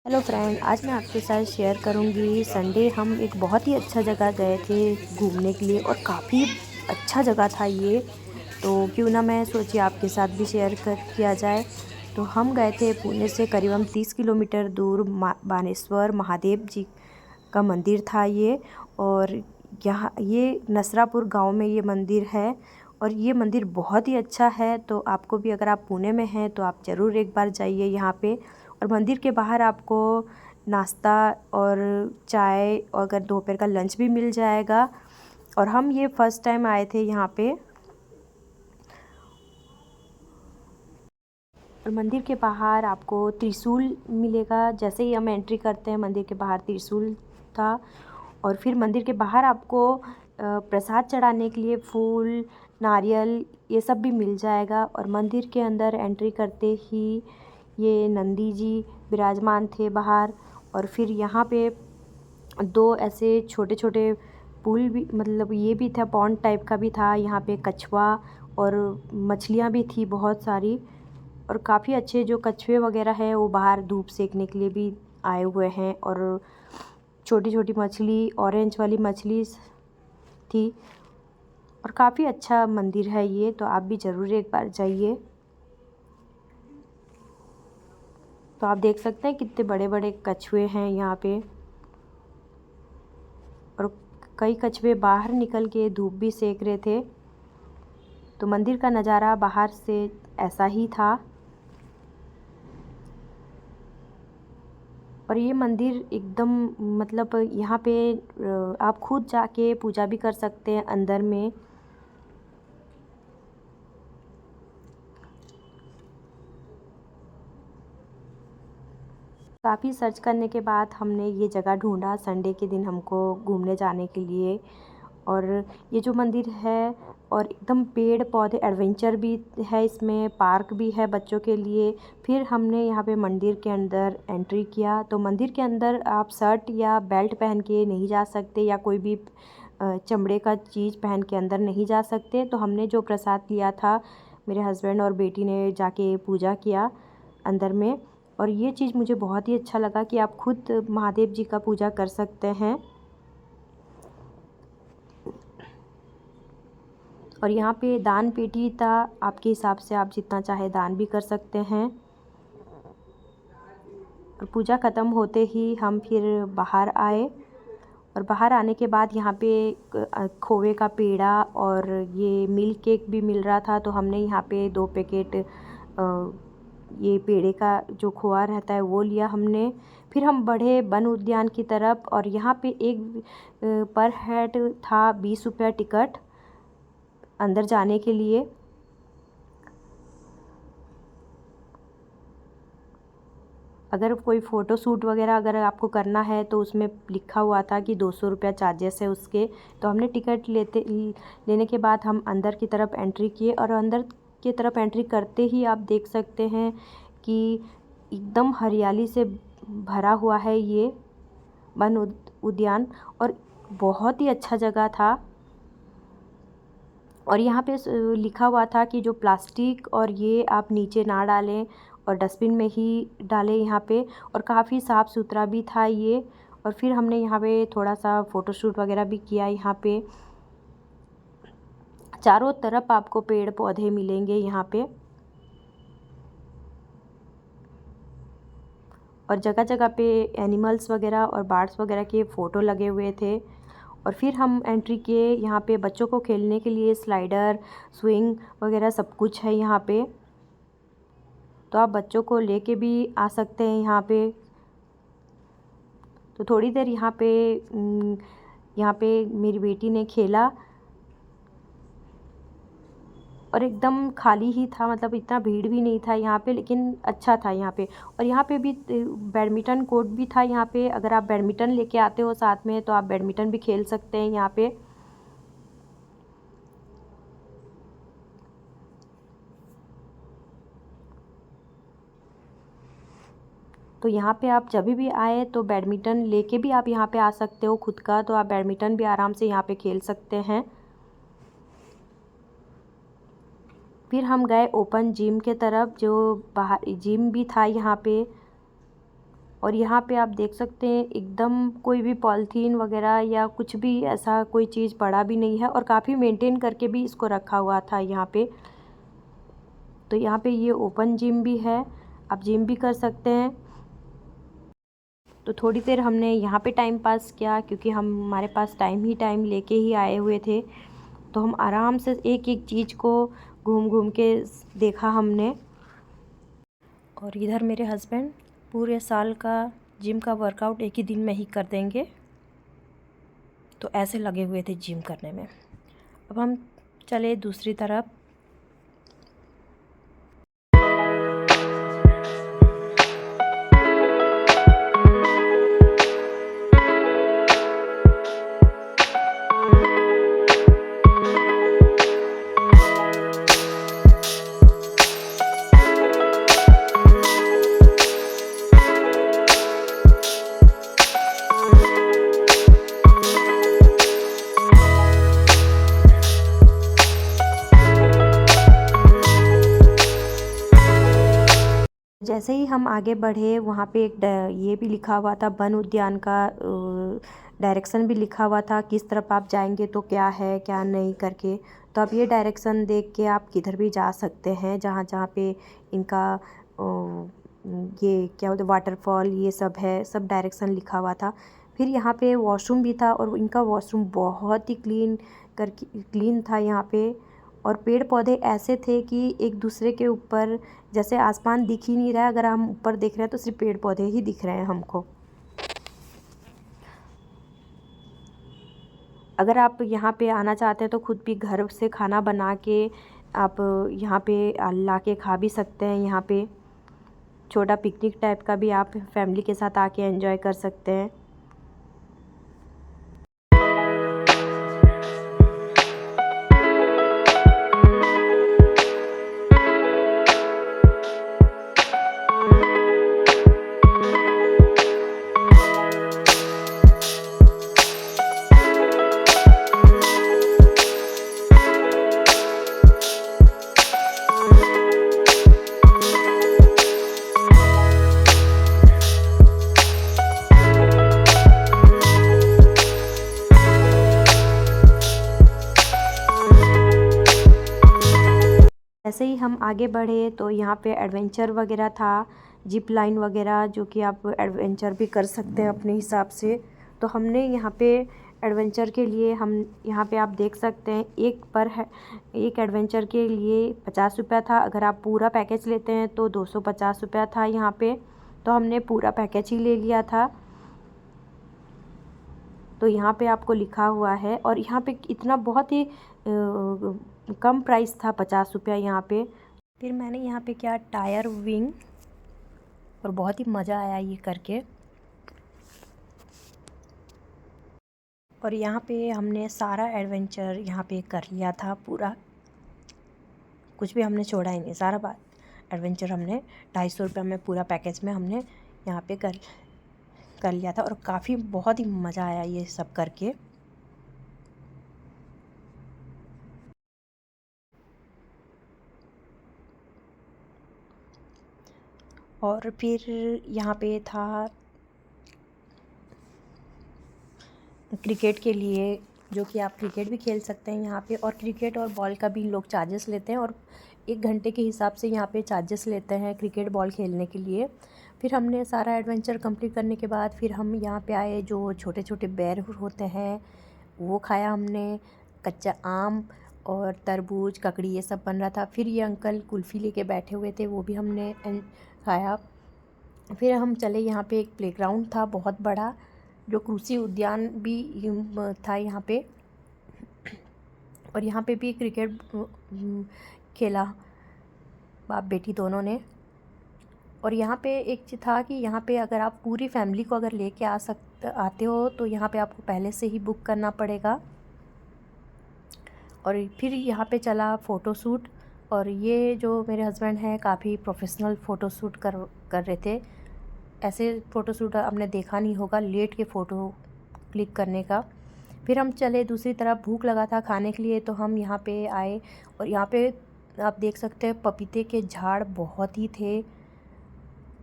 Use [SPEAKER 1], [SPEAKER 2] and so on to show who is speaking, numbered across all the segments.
[SPEAKER 1] Hello friend, आज मैं आपके साथ शेयर करूंगी। संडे हम एक बहुत ही अच्छा जगह गए थे घूमने के लिए और काफ़ी अच्छा जगह था ये। तो क्यों ना मैं सोची आपके साथ भी शेयर कर किया जाए। तो हम गए थे पुणे से करीबन 30 किलोमीटर दूर बानेश्वर महादेव जी का मंदिर था ये। और यहाँ ये नसरापुर गांव में ये मंदिर है और ये मंदिर बहुत ही अच्छा है। तो आपको भी, अगर आप पुणे में हैं तो आप ज़रूर एक बार जाइए यहाँ पे। और मंदिर के बाहर आपको नाश्ता और चाय और अगर दोपहर का लंच भी मिल जाएगा। और हम ये फर्स्ट टाइम आए थे यहाँ पे। और मंदिर के बाहर आपको त्रिशूल मिलेगा। जैसे ही हम एंट्री करते हैं मंदिर के बाहर त्रिशूल था। और फिर मंदिर के बाहर आपको प्रसाद चढ़ाने के लिए फूल, नारियल ये सब भी मिल जाएगा। और मंदिर के अंदर एंट्री करते ही ये नंदी जी विराजमान थे बाहर। और फिर यहाँ पे दो ऐसे छोटे छोटे पुल भी, मतलब ये भी था, पॉन्ड टाइप का भी था। यहाँ पे कछुआ और मछलियाँ भी थी बहुत सारी। और काफ़ी अच्छे जो कछुए वगैरह है वो बाहर धूप सेकने के लिए भी आए हुए हैं। और छोटी छोटी मछली, ऑरेंज वाली मछली थी। और काफ़ी अच्छा मंदिर है ये, तो आप भी ज़रूर एक बार जाइए। तो आप देख सकते हैं कितने बड़े बड़े कछुए हैं यहाँ पे। और कई कछुए बाहर निकल के धूप भी सेक रहे थे। तो मंदिर का नज़ारा बाहर से ऐसा ही था। और ये मंदिर एकदम, मतलब यहाँ पे आप खुद जाके पूजा भी कर सकते हैं अंदर में। काफ़ी सर्च करने के बाद हमने ये जगह ढूंढा संडे के दिन हमको घूमने जाने के लिए। और ये जो मंदिर है, और एकदम पेड़ पौधे, एडवेंचर भी है इसमें, पार्क भी है बच्चों के लिए। फिर हमने यहाँ पे मंदिर के अंदर एंट्री किया। तो मंदिर के अंदर आप शर्ट या बेल्ट पहन के नहीं जा सकते, या कोई भी चमड़े का चीज़ पहन के अंदर नहीं जा सकते। तो हमने जो प्रसाद लिया था, मेरे हस्बैंड और बेटी ने जाके पूजा किया अंदर में। और ये चीज़ मुझे बहुत ही अच्छा लगा कि आप खुद महादेव जी का पूजा कर सकते हैं। और यहाँ पे दान पेटी था, आपके हिसाब से आप जितना चाहे दान भी कर सकते हैं। और पूजा ख़त्म होते ही हम फिर बाहर आए। और बाहर आने के बाद यहाँ पे खोए का पेड़ा और ये मिल्क केक भी मिल रहा था। तो हमने यहाँ पे 2 पैकेट ये पेड़े का जो खोआ रहता है वो लिया हमने। फिर हम बढ़े वन उद्यान की तरफ। और यहाँ पे एक पर हेड था 20 रुपया टिकट अंदर जाने के लिए। अगर कोई फ़ोटो शूट वगैरह अगर आपको करना है तो उसमें लिखा हुआ था कि 200 रुपया चार्जेस है उसके। तो हमने टिकट लेने के बाद हम अंदर की तरफ एंट्री किए। और अंदर की तरफ एंट्री करते ही आप देख सकते हैं कि एकदम हरियाली से भरा हुआ है ये वन उद्यान। और बहुत ही अच्छा जगह था। और यहाँ पे लिखा हुआ था कि जो प्लास्टिक और ये आप नीचे ना डालें और डस्टबिन में ही डालें यहाँ पे। और काफ़ी साफ़ सुथरा भी था ये। और फिर हमने यहाँ पे थोड़ा सा फ़ोटोशूट वगैरह भी किया। यहाँ पे चारों तरफ आपको पेड़ पौधे मिलेंगे यहाँ पे। और जगह जगह पे एनिमल्स वगैरह और बर्ड्स वगैरह के फ़ोटो लगे हुए थे। और फिर हम एंट्री किए। यहाँ पे बच्चों को खेलने के लिए स्लाइडर, स्विंग वगैरह सब कुछ है यहाँ पे। तो आप बच्चों को लेके भी आ सकते हैं यहाँ पे। तो थोड़ी देर यहाँ पे मेरी बेटी ने खेला। और एकदम खाली ही था, मतलब इतना भीड़ भी नहीं था यहाँ पे, लेकिन अच्छा था यहाँ पे। और यहाँ पे भी बैडमिंटन कोर्ट भी था यहाँ पे। अगर आप बैडमिंटन लेके आते हो साथ में तो आप बैडमिंटन भी खेल सकते हैं यहाँ पे। तो यहाँ पे आप जब भी आए तो बैडमिंटन लेके भी आप यहाँ पे आ सकते हो खुद का। तो आप बैडमिंटन भी आराम से यहाँ पे खेल सकते हैं। फिर हम गए ओपन जिम के तरफ, जो बाहर जिम भी था यहाँ पे। और यहाँ पे आप देख सकते हैं एकदम कोई भी पॉलीथीन वगैरह या कुछ भी ऐसा कोई चीज़ पड़ा भी नहीं है, और काफ़ी मेंटेन करके भी इसको रखा हुआ था यहाँ पे। तो यहाँ पे ये ओपन जिम भी है, आप जिम भी कर सकते हैं। तो थोड़ी देर हमने यहाँ पे टाइम पास किया, क्योंकि हमारे पास टाइम लेके ही आए हुए थे। तो हम आराम से एक एक चीज़ को घूम घूम के देखा हमने। और इधर मेरे हस्बैंड पूरे साल का जिम का वर्कआउट एक ही दिन में ही कर देंगे, तो ऐसे लगे हुए थे जिम करने में। अब हम चले दूसरी तरफ। जैसे ही हम आगे बढ़े, वहाँ पे एक ये भी लिखा हुआ था, वन उद्यान का डायरेक्शन भी लिखा हुआ था, किस तरफ आप जाएंगे तो क्या है क्या नहीं करके। तो आप ये डायरेक्शन देख के आप किधर भी जा सकते हैं, जहाँ जहाँ पे इनका ये क्या बोलते वाटरफॉल ये सब है, सब डायरेक्शन लिखा हुआ था। फिर यहाँ पे वॉशरूम भी था, और इनका वॉशरूम बहुत ही क्लीन था यहाँ पे। और पेड़ पौधे ऐसे थे कि एक दूसरे के ऊपर, जैसे आसमान दिख ही नहीं रहा है, अगर हम ऊपर देख रहे हैं तो सिर्फ पेड़ पौधे ही दिख रहे हैं हमको। अगर आप यहाँ पे आना चाहते हैं तो खुद भी घर से खाना बना के आप यहाँ पे ला के खा भी सकते हैं। यहाँ पे छोटा पिकनिक टाइप का भी आप फैमिली के साथ आके एंजॉय कर सकते हैं। ऐसे ही हम आगे बढ़े तो यहाँ पे एडवेंचर वगैरह था, जिप लाइन वगैरह, जो कि आप एडवेंचर भी कर सकते हैं अपने हिसाब से। तो हमने यहाँ पे एडवेंचर के लिए हम यहाँ पे आप देख सकते हैं एक एडवेंचर के लिए 50 रुपया था। अगर आप पूरा पैकेज लेते हैं तो 250 रुपया था यहाँ पे। तो हमने पूरा पैकेज ही ले लिया था। तो यहाँ पे आपको लिखा हुआ है, और यहाँ पे इतना बहुत ही कम प्राइस था, 50 रुपया यहाँ पे। फिर मैंने यहाँ पे किया टायर विंग, और बहुत ही मज़ा आया ये करके। और यहाँ पे हमने सारा एडवेंचर यहाँ पे कर लिया था पूरा, कुछ भी हमने छोड़ा ही नहीं, सारा बात एडवेंचर हमने 250 रुपये में पूरा पैकेज में हमने यहाँ पे कर लिया था। और काफ़ी बहुत ही मज़ा आया ये सब करके। और फिर यहाँ पे था क्रिकेट के लिए, जो कि आप क्रिकेट भी खेल सकते हैं यहाँ पे। और क्रिकेट और बॉल का भी लोग चार्जेस लेते हैं, और 1 घंटे के हिसाब से यहाँ पे चार्जेस लेते हैं क्रिकेट बॉल खेलने के लिए। फिर हमने सारा एडवेंचर कंप्लीट करने के बाद फिर हम यहाँ पे आए, जो छोटे छोटे बेर होते हैं वो खाया हमने, कच्चा आम और तरबूज ककड़ी ये सब बन रहा था। फिर ये अंकल कुल्फ़ी लेके बैठे हुए थे, वो भी हमने खाया। फिर हम चले, यहाँ पे एक प्लेग्राउंड था बहुत बड़ा, जो कृषि उद्यान भी था यहाँ पे। और यहाँ पे भी क्रिकेट खेला बाप बेटी दोनों ने। और यहाँ पे एक चीज़ था कि यहाँ पे अगर आप पूरी फैमिली को अगर लेके आते हो तो यहाँ पे आपको पहले से ही बुक करना पड़ेगा। और फिर यहाँ पे चला फ़ोटोशूट, और ये जो मेरे हस्बैंड हैं काफ़ी प्रोफेशनल फ़ोटोशूट कर रहे थे। ऐसे फ़ोटोशूट आपने देखा नहीं होगा, लेट के फ़ोटो क्लिक करने का। फिर हम चले दूसरी तरफ, भूख लगा था खाने के लिए, तो हम यहाँ पे आए। और यहाँ पे आप देख सकते हैं पपीते के झाड़ बहुत ही थे,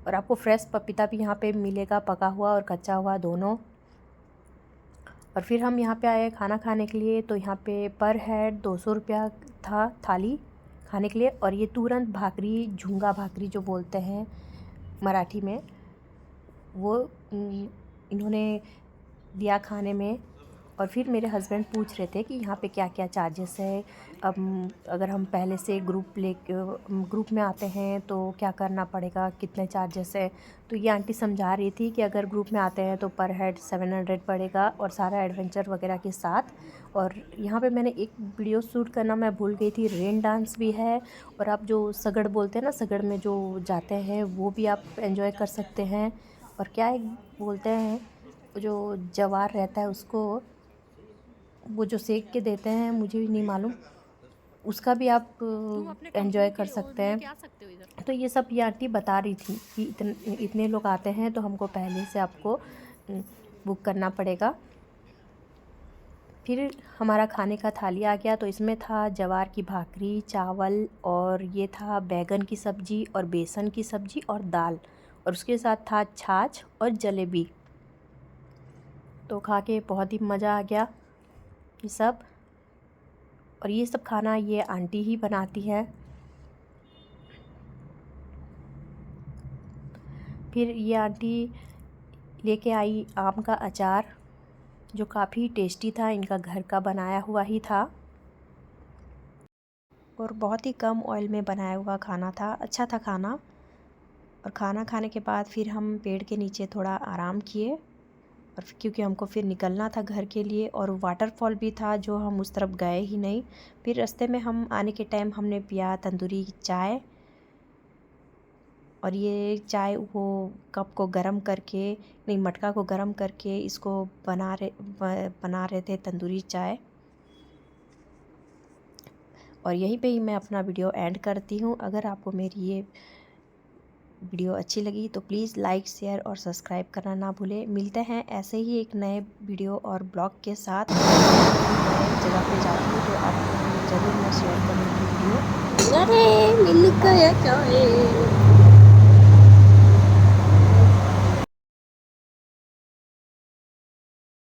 [SPEAKER 1] और आपको फ्रेश पपीता भी यहाँ पे मिलेगा, पका हुआ और कच्चा हुआ दोनों। और फिर हम यहाँ पे आए खाना खाने के लिए। तो यहाँ पे पर हेड 200 रुपया था थाली खाने के लिए। और ये तुरंत भाकरी, झुंगा भाकरी जो बोलते हैं मराठी में, वो इन्होंने दिया खाने में। और फिर मेरे हस्बैंड पूछ रहे थे कि यहाँ पे क्या क्या चार्जेस है। अब अगर हम पहले से ग्रुप में आते हैं तो क्या करना पड़ेगा, कितने चार्जेस है। तो ये आंटी समझा रही थी कि अगर ग्रुप में आते हैं तो पर हेड 700 पड़ेगा, और सारा एडवेंचर वगैरह के साथ। और यहाँ पे मैंने एक वीडियो शूट करना मैं भूल गई थी, रेन डांस भी है। और आप जो सगड़ बोलते हैं ना, सगड़ में जो जाते हैं वो भी आप एंजॉय कर सकते हैं। और क्या एक बोलते हैं, जो जवार रहता है उसको, वो जो सेक के देते हैं, मुझे भी नहीं मालूम, उसका भी आप एंजॉय कर सकते हैं। तो ये सब ये आंटी बता रही थी कि इतने लोग आते हैं तो हमको पहले से आपको बुक करना पड़ेगा। फिर हमारा खाने का थाली आ गया। तो इसमें था जवार की भाकरी, चावल, और ये था बैगन की सब्ज़ी और बेसन की सब्ज़ी और दाल, और उसके साथ था छाछ और जलेबी। तो खा के बहुत ही मज़ा आ गया ये सब। और ये सब खाना ये आंटी ही बनाती है। फिर ये आंटी लेके आई आम का अचार, जो काफ़ी टेस्टी था, इनका घर का बनाया हुआ ही था और बहुत ही कम ऑयल में बनाया हुआ खाना था। अच्छा था खाना। और खाना खाने के बाद फिर हम पेड़ के नीचे थोड़ा आराम किए, और क्योंकि हमको फिर निकलना था घर के लिए। और वाटरफॉल भी था जो हम उस तरफ गए ही नहीं। फिर रास्ते में हम आने के टाइम हमने पिया तंदूरी चाय। और ये चाय वो कप को गरम करके, नहीं मटका को गरम करके इसको बना रहे थे तंदूरी चाय। और यहीं पे ही मैं अपना वीडियो एंड करती हूँ। अगर आपको मेरी ये वीडियो अच्छी लगी तो प्लीज़ लाइक, शेयर और सब्सक्राइब करना ना भूलें। मिलते हैं ऐसे ही एक नए वीडियो और ब्लॉग के साथ। नए जगह पे जाती हूँ तो आपको ज़रूर मैं शेयर करूँगी वीडियो।
[SPEAKER 2] अरे मिल गया चाहे